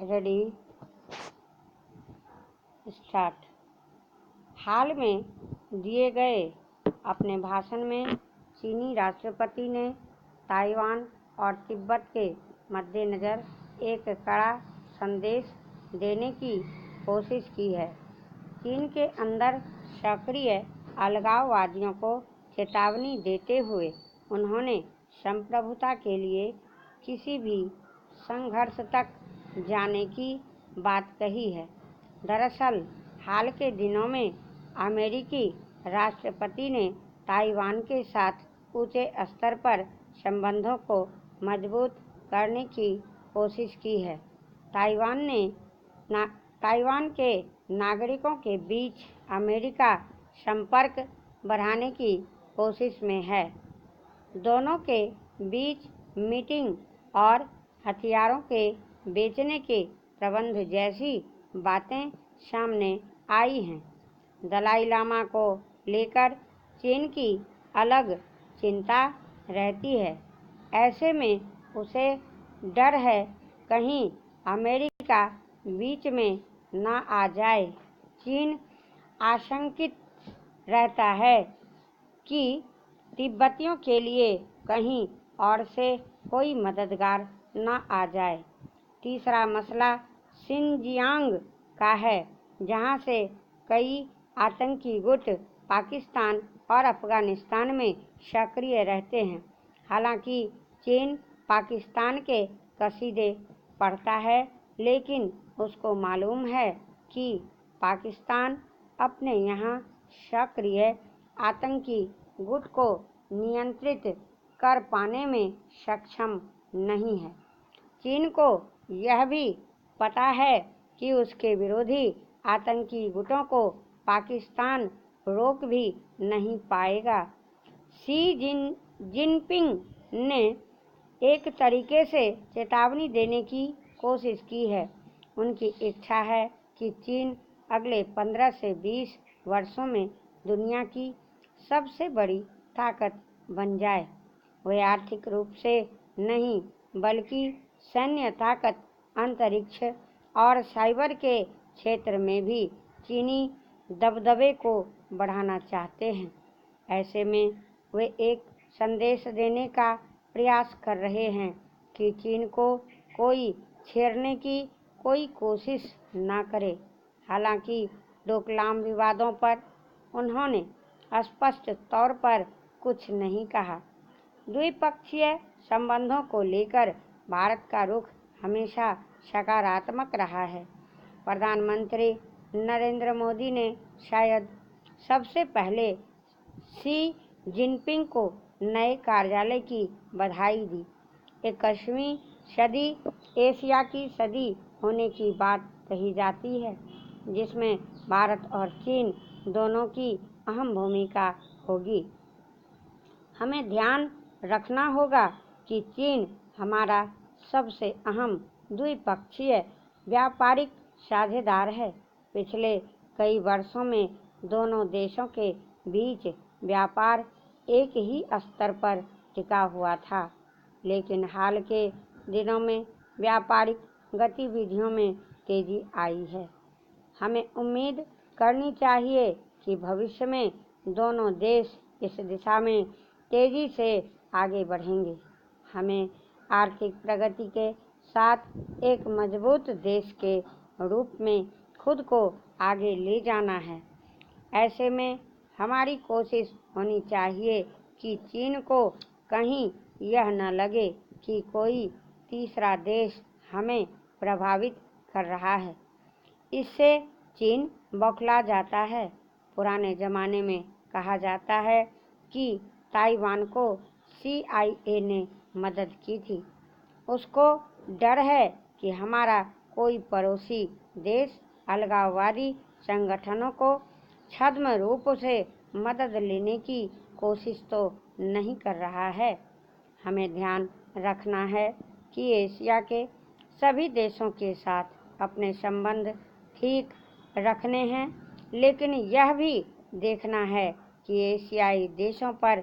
Ready start. हाल में दिए गए अपने भाषण में चीनी राष्ट्रपति ने ताइवान और तिब्बत के मद्देनज़र एक कड़ा संदेश देने की कोशिश की है। चीन के अंदर सक्रिय अलगाववादियों को चेतावनी देते हुए उन्होंने संप्रभुता के लिए किसी भी संघर्ष तक जाने की बात कही है। दरअसल हाल के दिनों में अमेरिकी राष्ट्रपति ने ताइवान के साथ ऊंचे स्तर पर संबंधों को मजबूत करने की कोशिश की है। ताइवान के नागरिकों के बीच अमेरिका संपर्क बढ़ाने की कोशिश में है। दोनों के बीच मीटिंग और हथियारों के बेचने के प्रबंध जैसी बातें सामने आई हैं। दलाई लामा को लेकर चीन की अलग चिंता रहती है। ऐसे में उसे डर है कहीं अमेरिका बीच में न आ जाए। चीन आशंकित रहता है कि तिब्बतियों के लिए कहीं और से कोई मददगार न आ जाए। तीसरा मसला शिनजियांग का है, जहां से कई आतंकी गुट पाकिस्तान और अफगानिस्तान में सक्रिय रहते हैं। हालांकि चीन पाकिस्तान के कसीदे पढ़ता है, लेकिन उसको मालूम है कि पाकिस्तान अपने यहाँ सक्रिय आतंकी गुट को नियंत्रित कर पाने में सक्षम नहीं है। चीन को यह भी पता है कि उसके विरोधी आतंकी गुटों को पाकिस्तान रोक भी नहीं पाएगा। शी जिनपिंग ने एक तरीके से चेतावनी देने की कोशिश की है। उनकी इच्छा है कि चीन अगले 15 से 20 वर्षों में दुनिया की सबसे बड़ी ताकत बन जाए। वे आर्थिक रूप से नहीं, बल्कि सैन्य ताकत, अंतरिक्ष और साइबर के क्षेत्र में भी चीनी दबदबे को बढ़ाना चाहते हैं। ऐसे में वे एक संदेश देने का प्रयास कर रहे हैं कि चीन को कोई छेड़ने की कोई कोशिश न करे। हालांकि डोकलाम विवादों पर उन्होंने स्पष्ट तौर पर कुछ नहीं कहा। द्विपक्षीय संबंधों को लेकर भारत का रुख हमेशा सकारात्मक रहा है। प्रधानमंत्री नरेंद्र मोदी ने शायद सबसे पहले शी जिनपिंग को नए कार्यालय की बधाई दी। 21वीं सदी एशिया की सदी होने की बात कही जाती है, जिसमें भारत और चीन दोनों की अहम भूमिका होगी। हमें ध्यान रखना होगा कि चीन हमारा सबसे अहम द्विपक्षीय व्यापारिक साझेदार है। पिछले कई वर्षों में दोनों देशों के बीच व्यापार एक ही स्तर पर टिका हुआ था, लेकिन हाल के दिनों में व्यापारिक गतिविधियों में तेजी आई है। हमें उम्मीद करनी चाहिए कि भविष्य में दोनों देश इस दिशा में तेजी से आगे बढ़ेंगे। हमें आर्थिक प्रगति के साथ एक मजबूत देश के रूप में खुद को आगे ले जाना है। ऐसे में हमारी कोशिश होनी चाहिए कि चीन को कहीं यह न लगे कि कोई तीसरा देश हमें प्रभावित कर रहा है। इससे चीन बौखला जाता है। पुराने ज़माने में कहा जाता है कि ताइवान को CIA ने मदद की थी। उसको डर है कि हमारा कोई पड़ोसी देश अलगाववादी संगठनों को छद्म रूप से मदद लेने की कोशिश तो नहीं कर रहा है। हमें ध्यान रखना है कि एशिया के सभी देशों के साथ अपने संबंध ठीक रखने हैं, लेकिन यह भी देखना है कि एशियाई देशों पर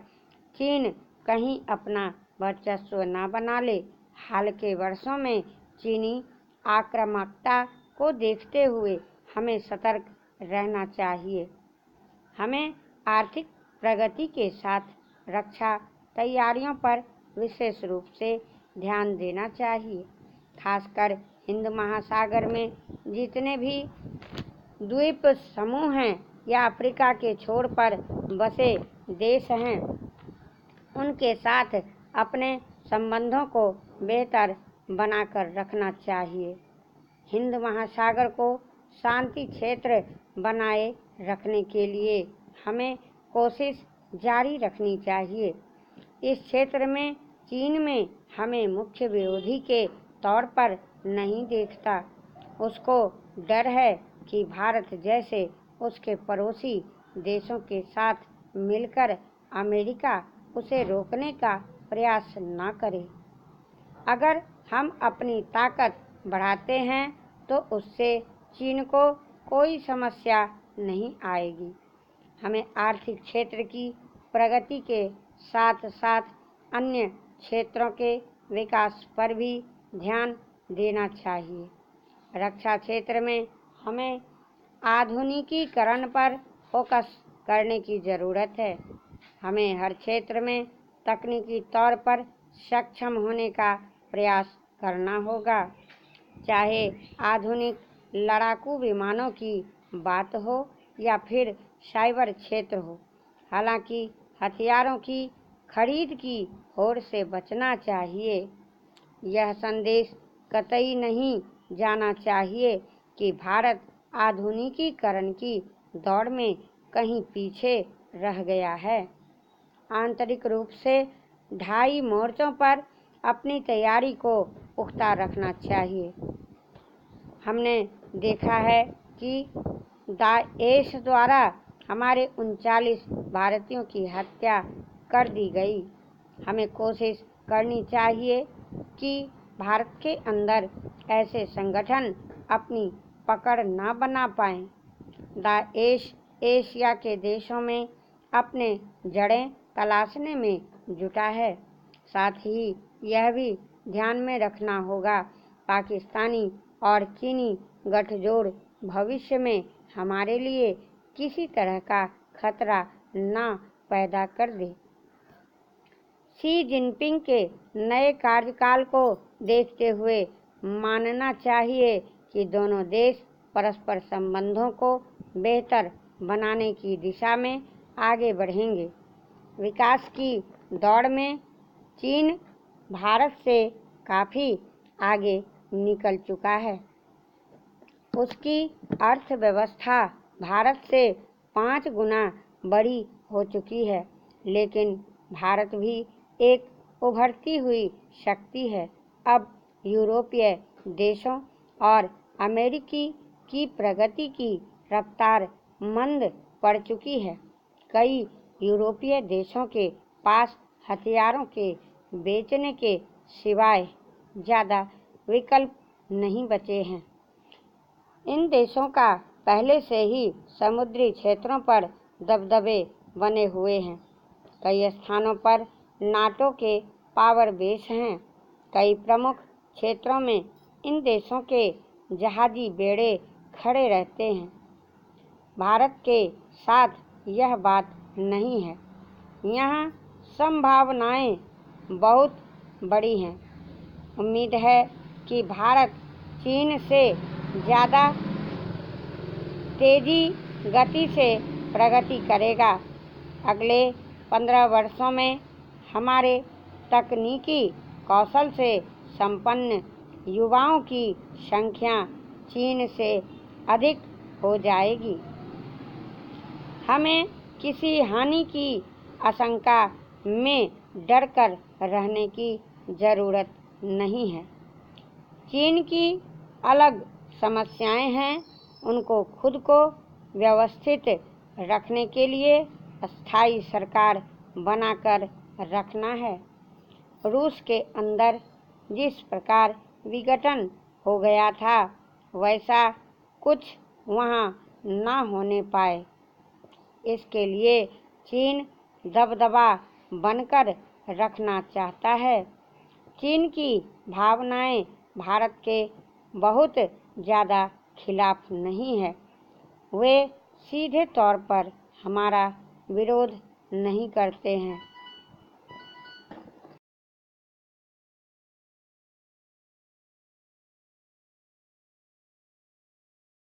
चीन कहीं अपना वर्चस्व न बना ले। हाल के वर्षों में चीनी आक्रामकता को देखते हुए हमें सतर्क रहना चाहिए। हमें आर्थिक प्रगति के साथ रक्षा तैयारियों पर विशेष रूप से ध्यान देना चाहिए। खासकर हिंद महासागर में जितने भी द्वीप समूह हैं या अफ्रीका के छोर पर बसे देश हैं, उनके साथ अपने संबंधों को बेहतर बनाकर रखना चाहिए। हिंद महासागर को शांति क्षेत्र बनाए रखने के लिए हमें कोशिश जारी रखनी चाहिए। इस क्षेत्र में चीन में हमें मुख्य विरोधी के तौर पर नहीं देखता। उसको डर है कि भारत जैसे उसके पड़ोसी देशों के साथ मिलकर अमेरिका उसे रोकने का प्रयास न करे। अगर हम अपनी ताकत बढ़ाते हैं तो उससे चीन को कोई समस्या नहीं आएगी। हमें आर्थिक क्षेत्र की प्रगति के साथ साथ अन्य क्षेत्रों के विकास पर भी ध्यान देना चाहिए। रक्षा क्षेत्र में हमें आधुनिकीकरण पर फोकस करने की ज़रूरत है। हमें हर क्षेत्र में तकनीकी तौर पर सक्षम होने का प्रयास करना होगा, चाहे आधुनिक लड़ाकू विमानों की बात हो या फिर साइबर क्षेत्र हो। हालांकि हथियारों की खरीद की होड़ से बचना चाहिए। यह संदेश कतई नहीं जाना चाहिए कि भारत आधुनिकीकरण की दौड़ में कहीं पीछे रह गया है। आंतरिक रूप से ढाई मोर्चों पर अपनी तैयारी को पुख्ता रखना चाहिए। हमने देखा है कि दाएश द्वारा हमारे 39 भारतीयों की हत्या कर दी गई। हमें कोशिश करनी चाहिए कि भारत के अंदर ऐसे संगठन अपनी पकड़ न बना पाएं। दाएश एशिया के देशों में अपने जड़ें तलाशने में जुटा है। साथ ही यह भी ध्यान में रखना होगा, पाकिस्तानी और चीनी गठजोड़ भविष्य में हमारे लिए किसी तरह का खतरा न पैदा कर दे। शी जिनपिंग के नए कार्यकाल को देखते हुए मानना चाहिए कि दोनों देश परस्पर संबंधों को बेहतर बनाने की दिशा में आगे बढ़ेंगे। विकास की दौड़ में चीन भारत से काफ़ी आगे निकल चुका है। उसकी अर्थव्यवस्था भारत से 5 गुना बड़ी हो चुकी है, लेकिन भारत भी एक उभरती हुई शक्ति है। अब यूरोपीय देशों और अमेरिकी की प्रगति की रफ्तार मंद पड़ चुकी है। कई यूरोपीय देशों के पास हथियारों के बेचने के सिवाय ज़्यादा विकल्प नहीं बचे हैं। इन देशों का पहले से ही समुद्री क्षेत्रों पर दबदबे बने हुए हैं। कई स्थानों पर नाटो के पावर बेस हैं। कई प्रमुख क्षेत्रों में इन देशों के जहाजी बेड़े खड़े रहते हैं। भारत के साथ यह बात नहीं है। यहाँ संभावनाएं बहुत बड़ी हैं। उम्मीद है कि भारत चीन से ज़्यादा तेजी गति से प्रगति करेगा। अगले 15 वर्षों में हमारे तकनीकी कौशल से संपन्न युवाओं की संख्या चीन से अधिक हो जाएगी। हमें किसी हानि की आशंका में डर कर रहने की ज़रूरत नहीं है। चीन की अलग समस्याएं हैं, उनको खुद को व्यवस्थित रखने के लिए स्थायी सरकार बनाकर रखना है। रूस के अंदर जिस प्रकार विघटन हो गया था, वैसा कुछ वहाँ न होने पाए। इसके लिए चीन दबदबा बनकर रखना चाहता है। चीन की भावनाएं भारत के बहुत ज़्यादा खिलाफ नहीं है। वे सीधे तौर पर हमारा विरोध नहीं करते हैं,